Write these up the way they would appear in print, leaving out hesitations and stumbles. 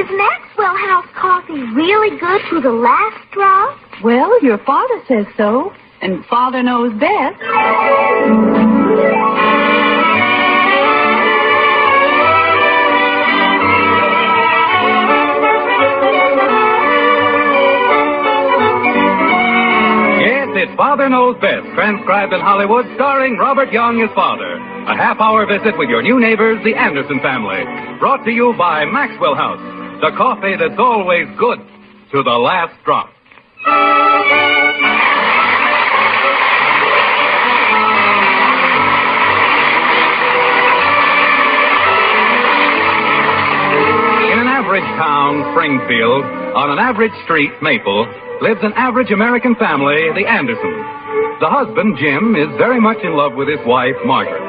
Is Maxwell House coffee really good to the last drop? Well, your father says so, and Father knows best. It's Father Knows Best, transcribed in Hollywood, starring Robert Young as Father. A half-hour visit with your new neighbors, the Anderson family. Brought to you by Maxwell House, the coffee that's always good to the last drop. In an average town, Springfield, on an average street, Maple, lives an average American family, the Andersons. The husband, Jim, is very much in love with his wife, Margret.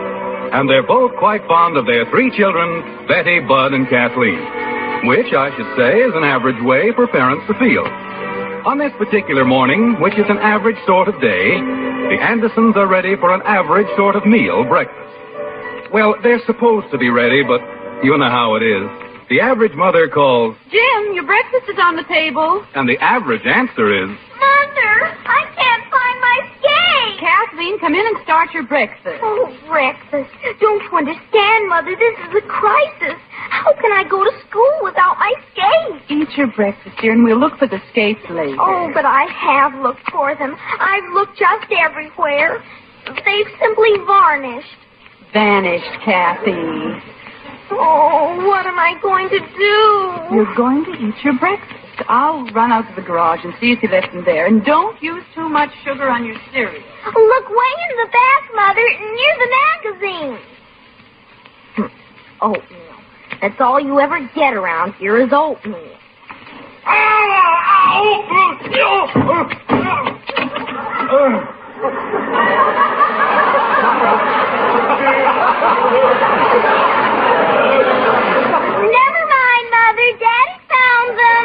And they're both quite fond of their three children, Betty, Bud, and Kathleen. Which, I should say, is an average way for parents to feel. On this particular morning, which is an average sort of day, the Andersons are ready for an average sort of meal, breakfast. Well, they're supposed to be ready, but you know how it is. The average mother calls, Jim, your breakfast is on the table. And the average answer is, Mother, I can't find my skate. Kathleen, come in and start your breakfast. Oh, breakfast. Don't you understand, Mother? This is a crisis. How can I go to school without my skates? Eat your breakfast, dear, and we'll look for the skates later. Oh, but I have looked for them. I've looked just everywhere. They've simply vanished. Vanished, Kathy. Oh, what am I going to do? You're going to eat your breakfast. I'll run out to the garage and see if you left them there. And don't use too much sugar on your cereal. Look way in the back, Mother, near the magazine. Oatmeal. That's all you ever get around here is oatmeal. Never mind, Mother. Daddy found them.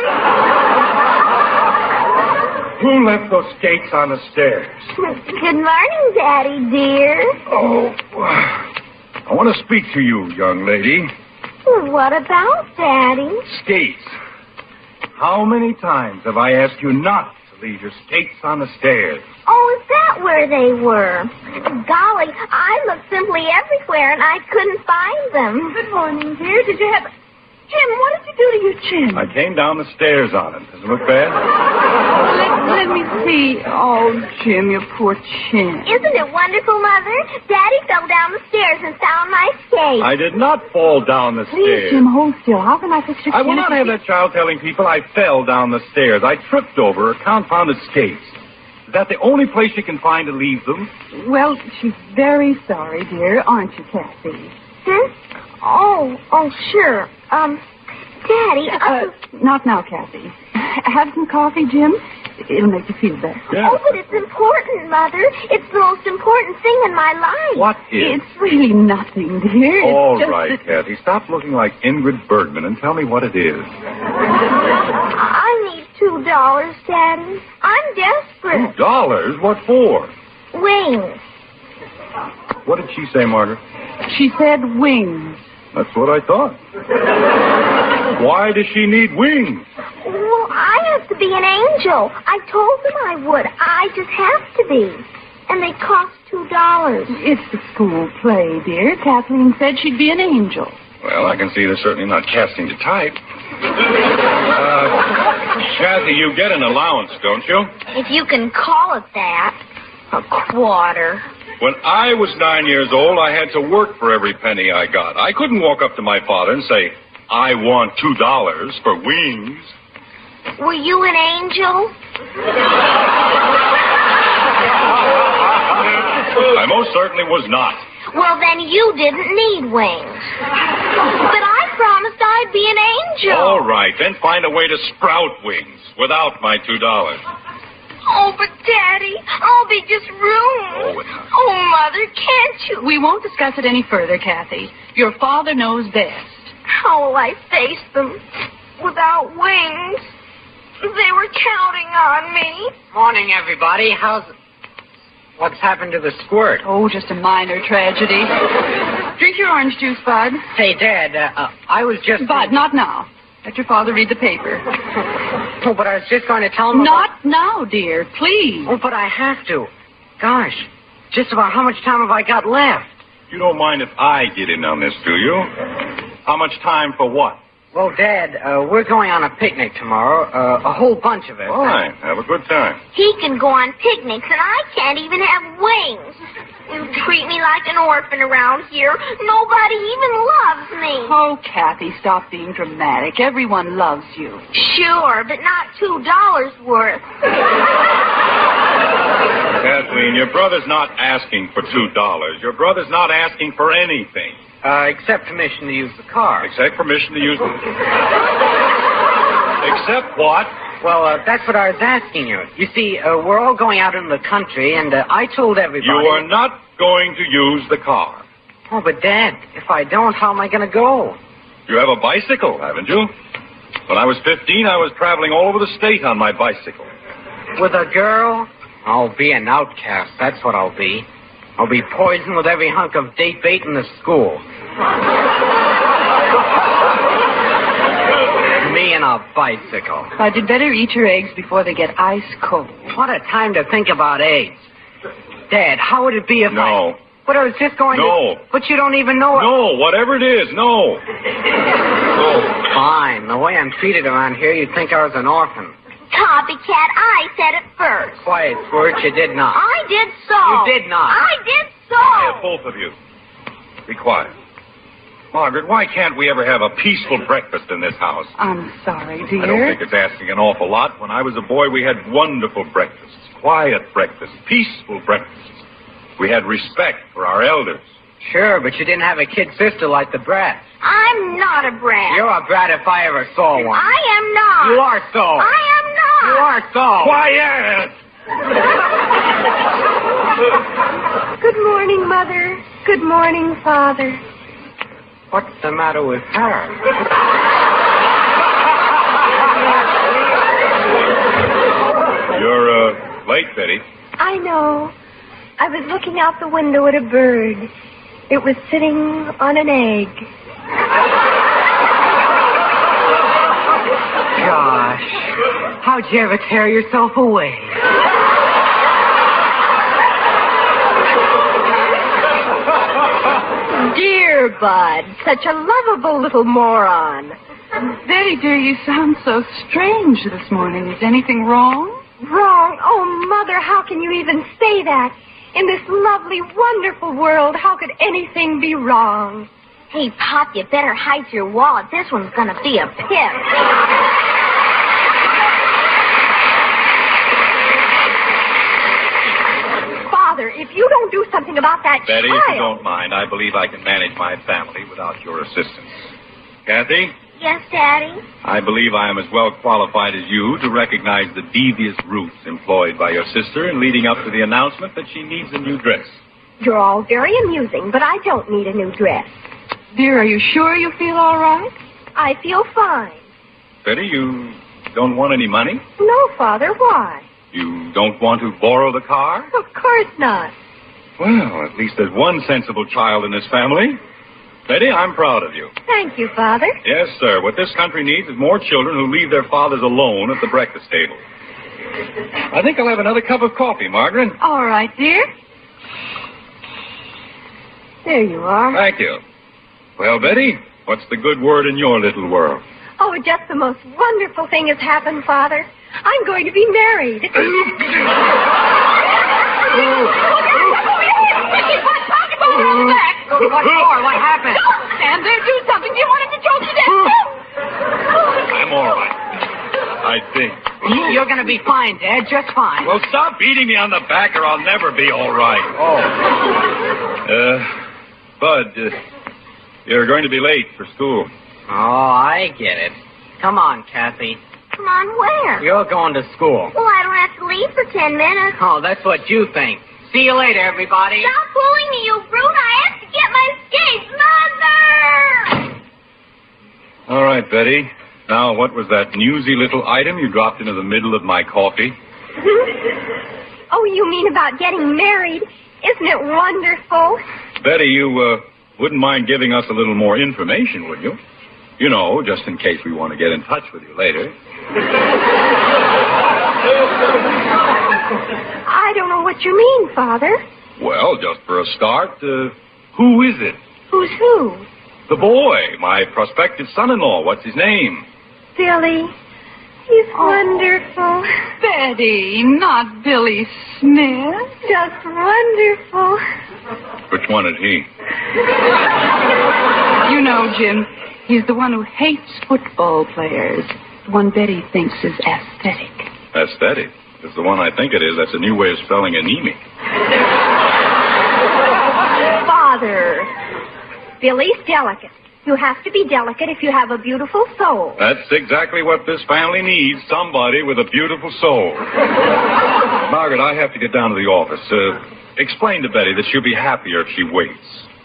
Who left those skates on the stairs? Good morning, Daddy, dear. Oh, I want to speak to you, young lady. What about, Daddy? Skates. How many times have I asked you not to leave your skates on the stairs? Oh, is that where they were? Golly, I looked simply everywhere, and I couldn't find them. Good morning, dear. Did you have... Jim, what did you do to your chin? I came down the stairs on it. Does it look bad? Let me see. Oh, Jim, your poor chin. Isn't it wonderful, Mother? Daddy fell down the stairs and found my skate. I did not fall down the Please, stairs. Jim, hold still. How can I fix your chin? I will not have that child telling people I fell down the stairs. I tripped over her confounded skates. Is that the only place you can find to leave them? Well, she's very sorry, dear, aren't you, Kathy? Huh? Oh, sure. Daddy, Not now, Kathy. Have some coffee, Jim. It'll make you feel better. Yeah. Oh, but it's important, Mother. It's the most important thing in my life. What is? It's really nothing, dear. All It's just right, that... Kathy. Stop looking like Ingrid Bergman and tell me what it is. I need $2, Daddy. I'm desperate. $2? What for? Wings. What did she say, Margaret? She said wings. That's what I thought. Why does she need wings? Well, I have to be an angel. I told them I would. I just have to be. And they cost $2. It's the school play, dear. Kathleen said she'd be an angel. Well, I can see they're certainly not casting to type. Kathy, you get an allowance, don't you? If you can call it that. A quarter. When I was 9 years old, I had to work for every penny I got. I couldn't walk up to my father and say, I want $2 for wings. Were you an angel? I most certainly was not. Well, then you didn't need wings. But I promised I'd be an angel. All right, then find a way to sprout wings without my $2. Oh, but Daddy, I'll be just ruined. Oh, Mother, can't you? We won't discuss it any further, Kathy. Your father knows best. How will I face them without wings? They were counting on me. Morning, everybody. What's happened to the squirt? Oh, just a minor tragedy. Drink your orange juice, Bud. Say, Dad, I was just... Bud, not now. Let your father read the paper. Oh, but I was just going to tell him Not now, dear. Please. Oh, but I have to. Gosh, just about how much time have I got left? You don't mind if I get in on this, do you? How much time for what? Well, Dad, we're going on a picnic tomorrow. A whole bunch of us. Fine. Have a good time. He can go on picnics, and I can't even have wings. You treat me like an orphan around here. Nobody even loves me. Oh, Kathy, stop being dramatic. Everyone loves you. Sure, but not $2 worth. Kathleen, your brother's not asking for $2. Your brother's not asking for anything. Except permission to use the car. Except permission to use the... Except what? Well, that's what I was asking you. You see, we're all going out in the country, and I told everybody... You are not going to use the car. Oh, but Dad, if I don't, how am I going to go? You have a bicycle, haven't you? When I was 15, I was traveling all over the state on my bicycle. With a girl? I'll be an outcast, that's what I'll be. I'll be poisoned with every hunk of date bait in the school. Me and a bicycle. But you'd better eat your eggs before they get ice cold. What a time to think about eggs. Dad, how would it be if No. But I was just going No. to... But you don't even know it. No, whatever it is, no. No. Fine. The way I'm treated around here, you'd think I was an orphan. Copycat, I said it first. Quiet, Squirt, you did not. I did so. You did not. I did so. Quiet, both of you. Be quiet. Margaret, why can't we ever have a peaceful breakfast in this house? I'm sorry, dear. I don't think it's asking an awful lot. When I was a boy, we had wonderful breakfasts. Quiet breakfasts. Peaceful breakfasts. We had respect for our elders. Sure, but you didn't have a kid sister like the brat. I'm not a brat. You're a brat if I ever saw one. I am not. You are so. I am not. You are so. Quiet! Good morning, Mother. Good morning, Father. What's the matter with her? You're, late, Betty. I know. I was looking out the window at a bird. It was sitting on an egg. Gosh. How'd you ever tear yourself away? Dear Bud, such a lovable little moron. Betty, dear, you sound so strange this morning. Is anything wrong? Wrong? Oh, Mother, how can you even say that? In this lovely, wonderful world, how could anything be wrong? Hey, Pop, you better hide your wallet. This one's gonna be a pip. Father, if you don't do something about that Betty, child... if you don't mind, I believe I can manage my family without your assistance. Kathy? Yes, Daddy? I believe I am as well qualified as you to recognize the devious routes employed by your sister in leading up to the announcement that she needs a new dress. You're all very amusing, but I don't need a new dress. Dear, are you sure you feel all right? I feel fine. Betty, you don't want any money? No, Father, why? You don't want to borrow the car? Of course not. Well, at least there's one sensible child in this family. Betty, I'm proud of you. Thank you, Father. Yes, sir. What this country needs is more children who leave their fathers alone at the breakfast table. I think I'll have another cup of coffee, Margaret. All right, dear. There you are. Thank you. Well, Betty, what's the good word in your little world? Oh, just the most wonderful thing has happened, Father. I'm going to be married. What for? What happened? Don't stand there. Do something. Do you want him to choke you to death? I'm all right. I think. You're going to be fine, Dad. Just fine. Well, stop beating me on the back or I'll never be all right. Bud, you're going to be late for school. Oh, I get it. Come on, Kathy. Come on, where? You're going to school. Well, I don't have to leave for 10 minutes. Oh, that's what you think. See you later, everybody. Stop pulling me, you brute. I have to get my skates. Mother! All right, Betty. Now, what was that newsy little item you dropped into the middle of my coffee? Oh, you mean about getting married? Isn't it wonderful? Betty, you wouldn't mind giving us a little more information, would you? You know, just in case we want to get in touch with you later. I don't know what you mean, Father. Well, just for a start, who is it? Who's who? The boy, my prospective son-in-law. What's his name? Billy. He's wonderful. Betty, not Billy Smith. Just wonderful. Which one is he? You know, Jim, he's the one who hates football players. The one Betty thinks is aesthetic. Aesthetic? It's the one I think it is. That's a new way of spelling anemic. Father, Billy's delicate. You have to be delicate if you have a beautiful soul. That's exactly what this family needs, somebody with a beautiful soul. Margaret, I have to get down to the office. Explain to Betty that she'll be happier if she waits.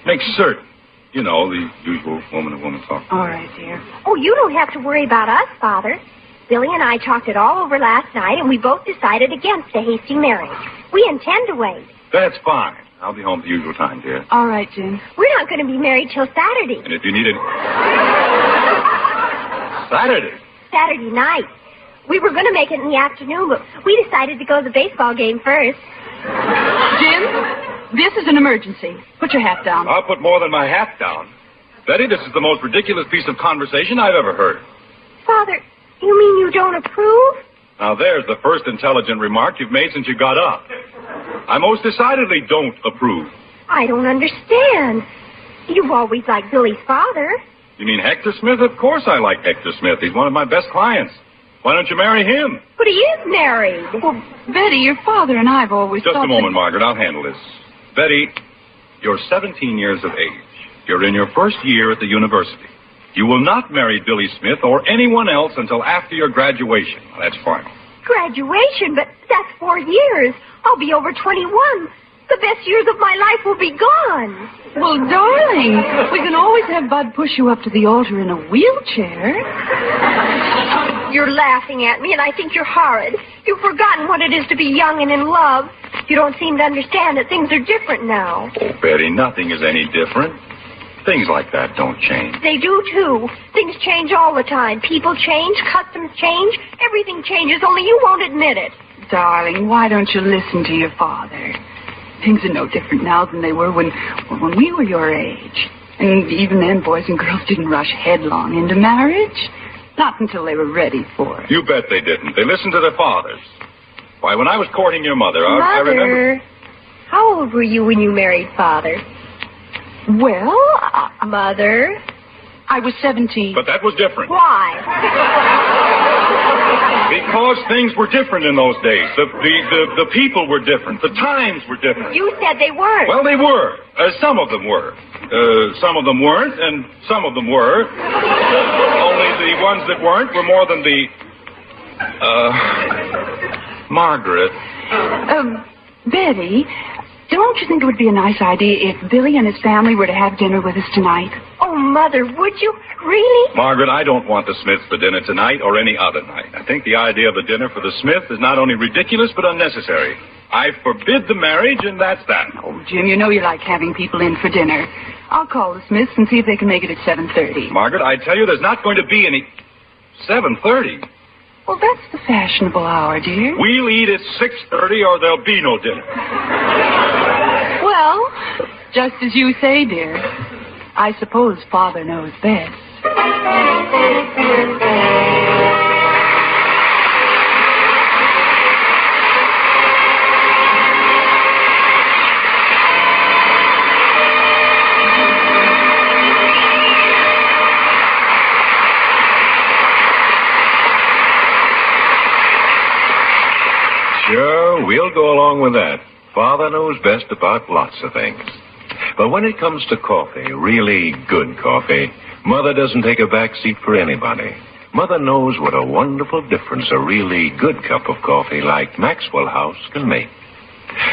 Make certain. You know, the usual woman-to-woman talk. All right, dear. Oh, you don't have to worry about us, Father. Billy and I talked it all over last night, and we both decided against a hasty marriage. We intend to wait. That's fine. I'll be home at the usual time, dear. All right, Jim. We're not going to be married till Saturday. And if you need it... Saturday? Saturday night. We were going to make it in the afternoon, but we decided to go to the baseball game first. Jim, this is an emergency. Put your hat down. I'll put more than my hat down. Betty, this is the most ridiculous piece of conversation I've ever heard. Father, you mean you don't approve? Now, there's the first intelligent remark you've made since you got up. I most decidedly don't approve. I don't understand. You've always liked Billy's father. You mean Hector Smith? Of course I like Hector Smith. He's one of my best clients. Why don't you marry him? But he is married. Well, Betty, your father and I have always Just thought a moment, Margaret. I'll handle this. Betty, you're 17 years of age. You're in your first year at the university. You will not marry Billy Smith or anyone else until after your graduation. Well, that's final. Graduation? But that's 4 years. I'll be over 21. The best years of my life will be gone. Well, darling, we can always have Bud push you up to the altar in a wheelchair. You're laughing at me, and I think you're horrid. You've forgotten what it is to be young and in love. You don't seem to understand that things are different now. Oh, Betty, nothing is any different. Things like that don't change. They do, too. Things change all the time. People change, customs change, everything changes, only you won't admit it. Darling, why don't you listen to your father? Things are no different now than they were when we were your age. And even then, boys and girls didn't rush headlong into marriage. Not until they were ready for it. You bet they didn't. They listened to their fathers. Why, when I was courting your mother, I remember... How old were you when you married Father? Well, Mother? I was 17. But that was different. Why? Because things were different in those days. The people were different. The times were different. You said they weren't. Well, they were. Some of them were. Some of them weren't, and some of them were. Only the ones that weren't were more than the... Margaret. Betty, don't you think it would be a nice idea if Billy and his family were to have dinner with us tonight? Oh, Mother, would you? Really? Margaret, I don't want the Smiths for dinner tonight or any other night. I think the idea of a dinner for the Smiths is not only ridiculous but unnecessary. I forbid the marriage, and that's that. Oh, Jim, you know you like having people in for dinner. I'll call the Smiths and see if they can make it at 7:30. Margaret, I tell you, there's not going to be any... 7:30? Well, that's the fashionable hour, dear. We'll eat at 6:30 or there'll be no dinner. Well, just as you say, dear. I suppose Father knows best. Sure, we'll go along with that. Father knows best about lots of things. But when it comes to coffee, really good coffee, Mother doesn't take a back seat for anybody. Mother knows what a wonderful difference a really good cup of coffee like Maxwell House can make.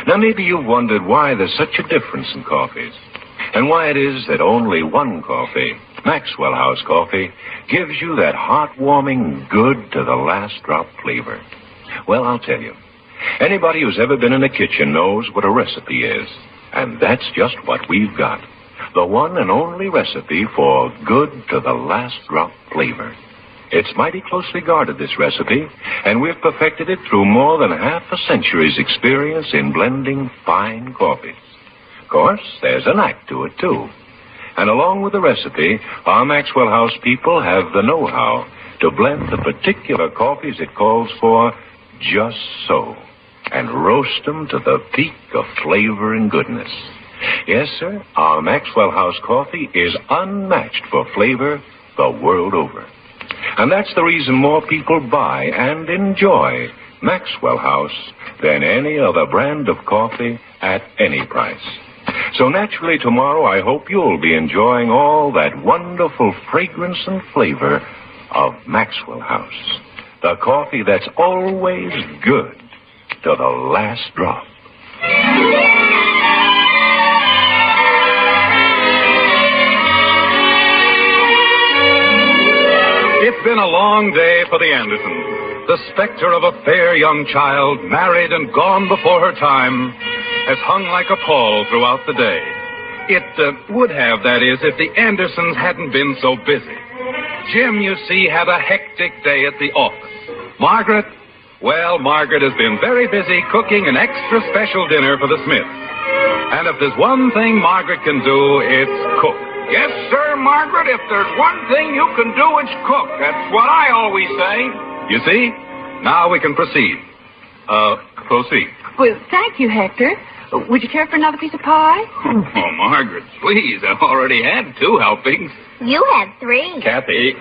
Now, maybe you've wondered why there's such a difference in coffees, and why it is that only one coffee, Maxwell House coffee, gives you that heartwarming, good-to-the-last-drop flavor. Well, I'll tell you. Anybody who's ever been in a kitchen knows what a recipe is. And that's just what we've got. the one and only recipe for good to the last drop flavor. It's mighty closely guarded, this recipe, and we've perfected it through more than half a century's experience in blending fine coffees. Of course, there's an act to it, too. And along with the recipe, our Maxwell House people have the know-how to blend the particular coffees it calls for just so, and roast them to the peak of flavor and goodness. Yes, sir, our Maxwell House coffee is unmatched for flavor the world over. And that's the reason more people buy and enjoy Maxwell House than any other brand of coffee at any price. So naturally, tomorrow, I hope you'll be enjoying all that wonderful fragrance and flavor of Maxwell House. The coffee that's always good to the last drop. It's been a long day for the Andersons. The specter of a fair young child, married and gone before her time, has hung like a pall throughout the day. It would have, that is, if the Andersons hadn't been so busy. Jim, you see, had a hectic day at the office. Margret has been very busy cooking an extra special dinner for the Smiths. And if there's one thing Margret can do, it's cook. Yes, sir, Margret. If there's one thing you can do, it's cook. That's what I always say. You see? Now we can proceed. Proceed. Well, thank you, Hector. Would you care for another piece of pie? Oh, Margret, please. I've already had 2 helpings. You had 3. Kathy.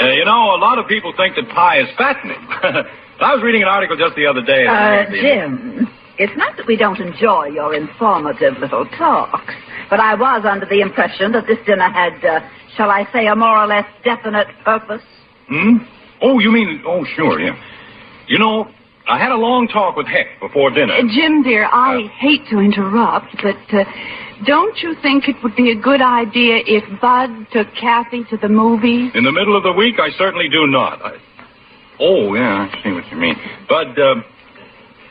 You know, a lot of people think that pie is fattening. I was reading an article just the other day. Jim, it's not that we don't enjoy your informative little talks, but I was under the impression that this dinner had, shall I say, a more or less definite purpose. Oh, you mean, sure, yeah. You know, I had a long talk with Heck before dinner. Jim, dear, I hate to interrupt, but don't you think it would be a good idea if Bud took Kathy to the movies? In the middle of the week, I certainly do not. Yeah, I see what you mean. Bud,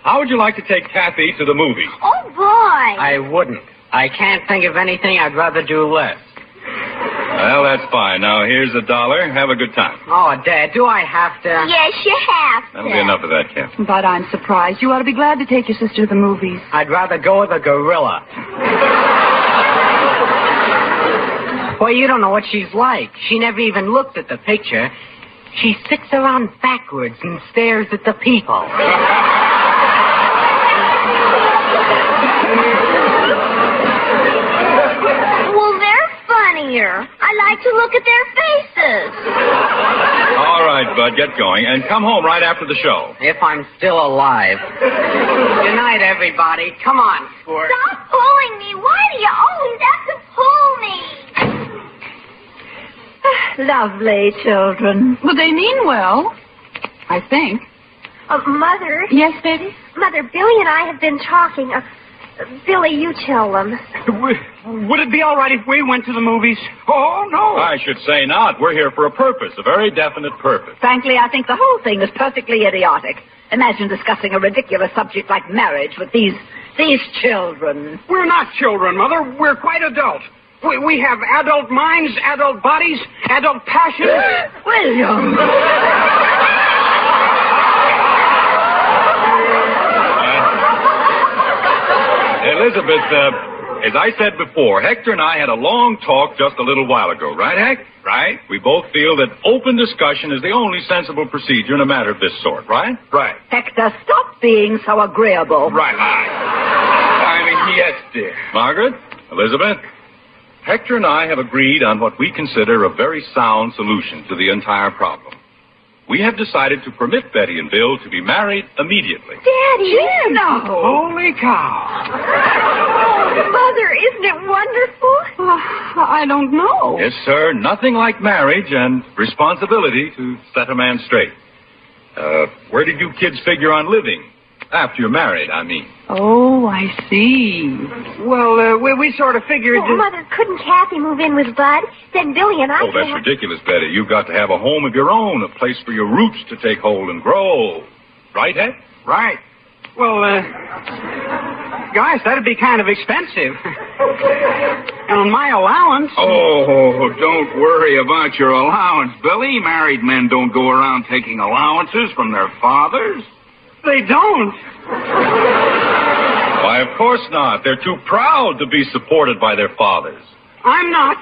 how would you like to take Kathy to the movies? Oh, boy. I wouldn't. I can't think of anything I'd rather do less. Well, that's fine. Now, here's $1. Have a good time. Oh, Dad, do I have to? Yes, you have to. That'll be enough of that, Kathy. But I'm surprised. You ought to be glad to take your sister to the movies. I'd rather go with a gorilla. Well, you don't know what she's like. She never even looked at the picture. She sits around backwards and stares at the people. I like to look at their faces. All right, Bud, get going. And come home right after the show. If I'm still alive. Good night, everybody. Come on, Squirt. Stop pulling me. Why do you always have to pull me? Lovely children. Well, they mean well, I think. Mother. Yes, baby? Mother, Billy and I have been talking. Billy, you tell them. Would it be all right if we went to the movies? Oh, no. I should say not. We're here for a purpose, a very definite purpose. Frankly, I think the whole thing is perfectly idiotic. Imagine discussing a ridiculous subject like marriage with these children. We're not children, Mother. We're quite adult. We have adult minds, adult bodies, adult passions. William! Elizabeth, as I said before, Hector and I had a long talk just a little while ago. Right, Heck? Right? We both feel that open discussion is the only sensible procedure in a matter of this sort, right? Right. Hector, stop being so agreeable. Right. I mean, yes, dear. Margaret, Elizabeth, Hector and I have agreed on what we consider a very sound solution to the entire problem. We have decided to permit Betty and Bill to be married immediately. Daddy! No! Holy cow! Mother, isn't it wonderful? I don't know. Yes, sir. Nothing like marriage and responsibility to set a man straight. Where did you kids figure on living? After you're married, I mean. Oh, I see. Well, we sort of figured... Oh, Mother, couldn't Kathy move in with Bud? Then Billy and I Oh, that's ridiculous, Betty. You've got to have a home of your own, a place for your roots to take hold and grow. Right, Heck? Right. Well, Gosh, that'd be kind of expensive. And on my allowance... Oh, don't worry about your allowance, Billy. Married men don't go around taking allowances from their fathers. They don't. Why, of course not. They're too proud to be supported by their fathers. I'm not.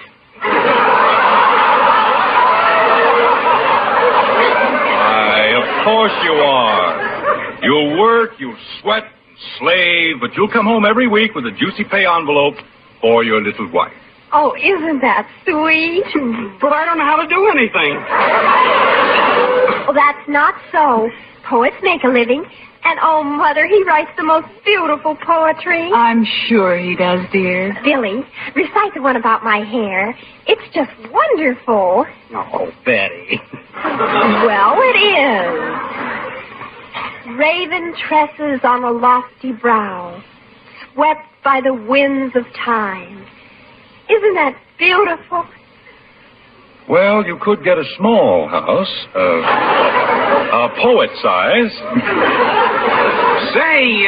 Why, of course you are. You'll work, you'll sweat, slave, but you'll come home every week with a juicy pay envelope for your little wife. Oh, isn't that sweet? But I don't know how to do anything. Well, that's not so. Poets make a living. And, oh, Mother, he writes the most beautiful poetry. I'm sure he does, dear. Billy, recite the one about my hair. It's just wonderful. Oh, Betty. Well, it is. Raven tresses on a lofty brow, swept by the winds of time. Isn't that beautiful? Well, you could get a small house, poet size. Say,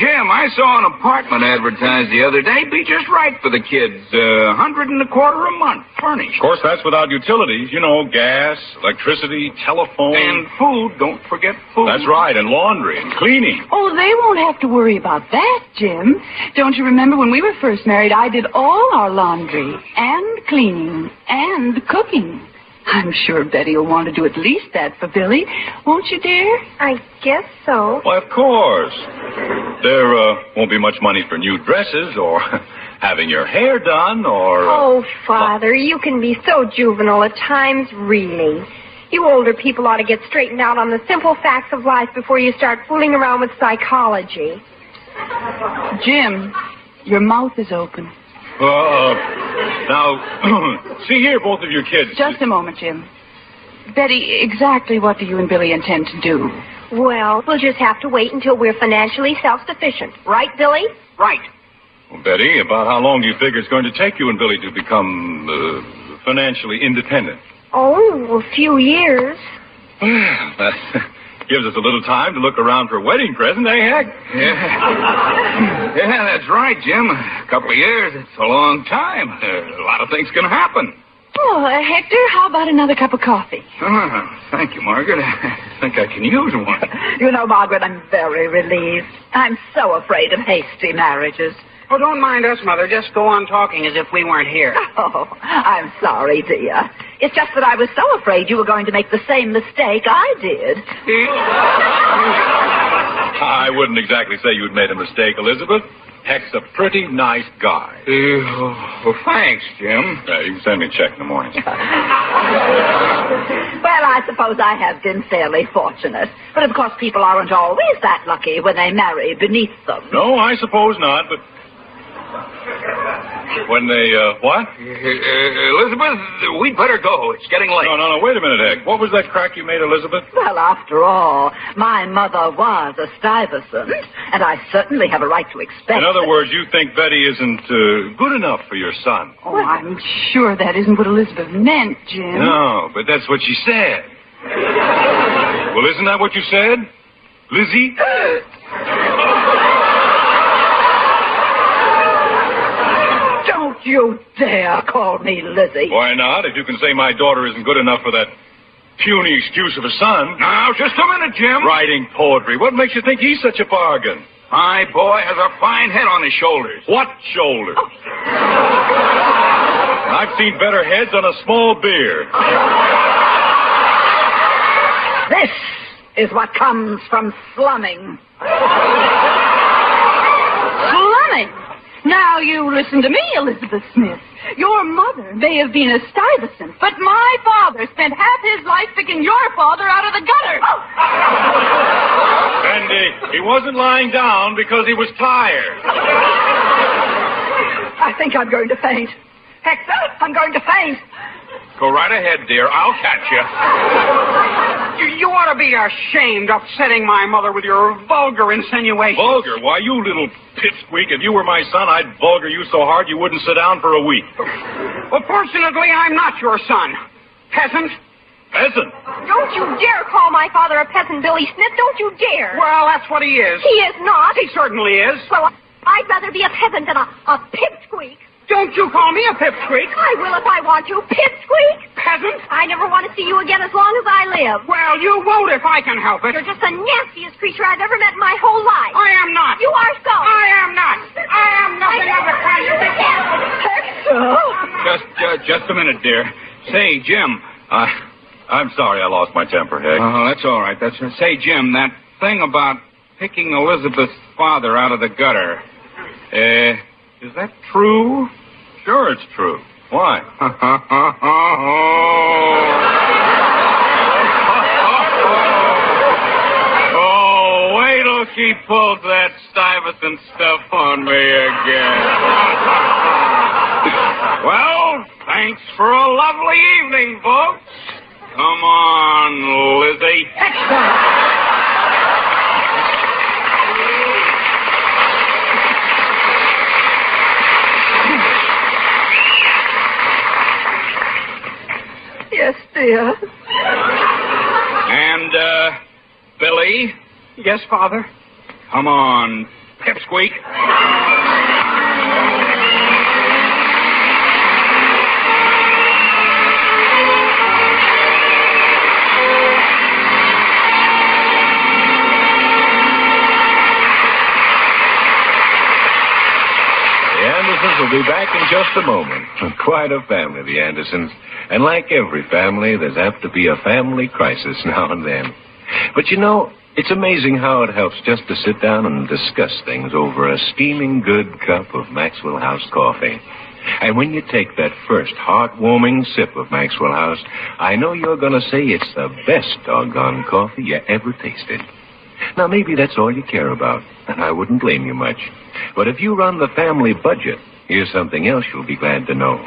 Jim, I saw an apartment advertised the other day. Be just right for the kids. $125 a month, furnished. Of course, that's without utilities. You know, gas, electricity, telephone. And food. Don't forget food. That's right, and laundry and cleaning. Oh, they won't have to worry about that, Jim. Don't you remember when we were first married, I did all our laundry and cleaning and cooking. I'm sure Betty will want to do at least that for Billy. Won't you, dear? I guess so. Why, of course. There won't be much money for new dresses or having your hair done or... Oh, Father, you can be so juvenile at times, really. You older people ought to get straightened out on the simple facts of life before you start fooling around with psychology. Jim, your mouth is open. Now, see here, both of you kids. Just a moment, Jim. Betty, exactly what do you and Billy intend to do? Well, we'll just have to wait until we're financially self-sufficient. Right, Billy? Right. Well, Betty, about how long do you figure it's going to take you and Billy to become financially independent? Oh, a few years. That gives us a little time to look around for a wedding present, eh, Heck? Yeah, that's right, Jim. A couple of years, it's a long time. A lot of things can happen. Oh, Hector, how about another cup of coffee? Oh, thank you, Margaret. I think I can use one. You know, Margaret, I'm very relieved. I'm so afraid of hasty marriages. Oh, don't mind us, Mother. Just go on talking as if we weren't here. Oh, I'm sorry, dear. It's just that I was so afraid you were going to make the same mistake I did. I wouldn't exactly say you'd made a mistake, Elizabeth. Heck's a pretty nice guy. Well, thanks, Jim. You can send me a check in the morning. Well, I suppose I have been fairly fortunate. But, of course, people aren't always that lucky when they marry beneath them. No, I suppose not, but... When they, what? Elizabeth, we'd better go. It's getting late. No, wait a minute, Heck. What was that crack you made, Elizabeth? Well, after all, my mother was a Stuyvesant, and I certainly have a right to expect... In other words, you think Betty isn't good enough for your son? Oh, I'm sure that isn't what Elizabeth meant, Jim. No, but that's what she said. Well, isn't that what you said, Lizzie? Don't you dare call me Lizzie. Why not? If you can say my daughter isn't good enough for that puny excuse of a son. Now, just a minute, Jim. Writing poetry. What makes you think he's such a bargain? My boy has a fine head on his shoulders. What shoulders? Oh. I've seen better heads on a small beer. This is what comes from slumming. Slumming? Now you listen to me, Elizabeth Smith. Your mother may have been a Stuyvesant, but my father spent half his life picking your father out of the gutter. Oh. And he wasn't lying down because he was tired. I think I'm going to faint. Hector, I'm going to faint. Go right ahead, dear. I'll catch you. You ought to be ashamed upsetting my mother with your vulgar insinuations. Vulgar? Why, you little pipsqueak, if you were my son, I'd vulgar you so hard you wouldn't sit down for a week. Well, fortunately, I'm not your son. Peasant? Peasant? Don't you dare call my father a peasant, Billy Smith. Don't you dare. Well, that's what he is. He is not. He certainly is. Well, I'd rather be a peasant than a pipsqueak. Don't you call me a pipsqueak. I will if I want to. Pipsqueak! Peasant? I never want to see you again as long as I live. Well, you won't if I can help it. You're just the nastiest creature I've ever met in my whole life. I am not. You are so. I am not. I am nothing of the kind you think. Just a minute, dear. Say, Jim. I'm sorry I lost my temper, Hick. Oh, that's all right. Say, Jim, that thing about picking Elizabeth's father out of the gutter, is that true? Sure, it's true. Why? Oh, wait till she pulls that Stuyvesant stuff on me again. Well, thanks for a lovely evening, folks. Come on, Lizzie. Yes, dear. And, Billy? Yes, Father? Come on, pipsqueak. We'll be back in just a moment. Quite a family, the Andersons. And like every family, there's apt to be a family crisis now and then. But you know, it's amazing how it helps just to sit down and discuss things over a steaming good cup of Maxwell House coffee. And when you take that first heartwarming sip of Maxwell House, I know you're going to say it's the best doggone coffee you ever tasted. Now, maybe that's all you care about, and I wouldn't blame you much. But if you run the family budget, here's something else you'll be glad to know.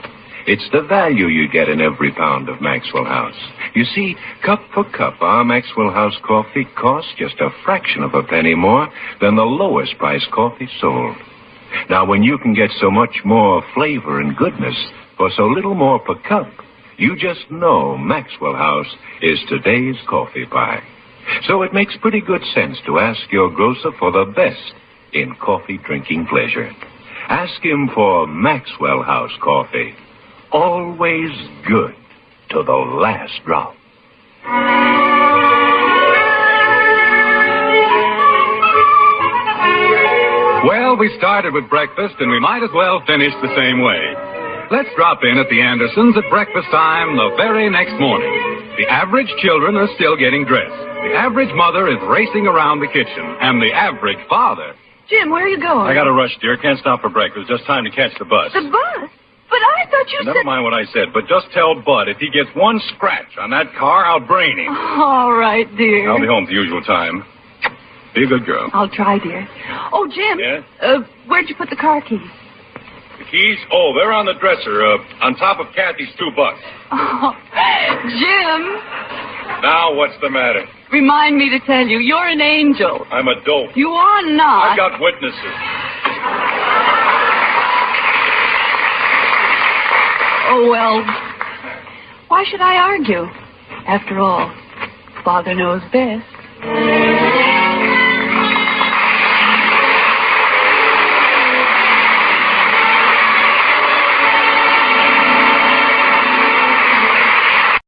It's the value you get in every pound of Maxwell House. You see, cup for cup, our Maxwell House coffee costs just a fraction of a penny more than the lowest priced coffee sold. Now, when you can get so much more flavor and goodness for so little more per cup, you just know Maxwell House is today's coffee pie. So it makes pretty good sense to ask your grocer for the best in coffee drinking pleasure. Ask him for Maxwell House coffee. Always good to the last drop. Well, we started with breakfast, and we might as well finish the same way. Let's drop in at the Andersons at breakfast time the very next morning. The average children are still getting dressed. The average mother is racing around the kitchen, and the average father... Jim, where are you going? I got to rush, dear. Can't stop for breakfast. Just time to catch the bus. The bus? But I thought you Never mind what I said, but just tell Bud if he gets one scratch on that car, I'll brain him. All right, dear. I'll be home at the usual time. Be a good girl. I'll try, dear. Oh, Jim. Yeah? Where'd you put the car keys? The keys? Oh, they're on the dresser, on top of Kathy's $2. Oh, Jim. Now, what's the matter? Remind me to tell you, you're an angel. I'm a dope. You are not. I've got witnesses. Oh, well, why should I argue? After all, Father knows best.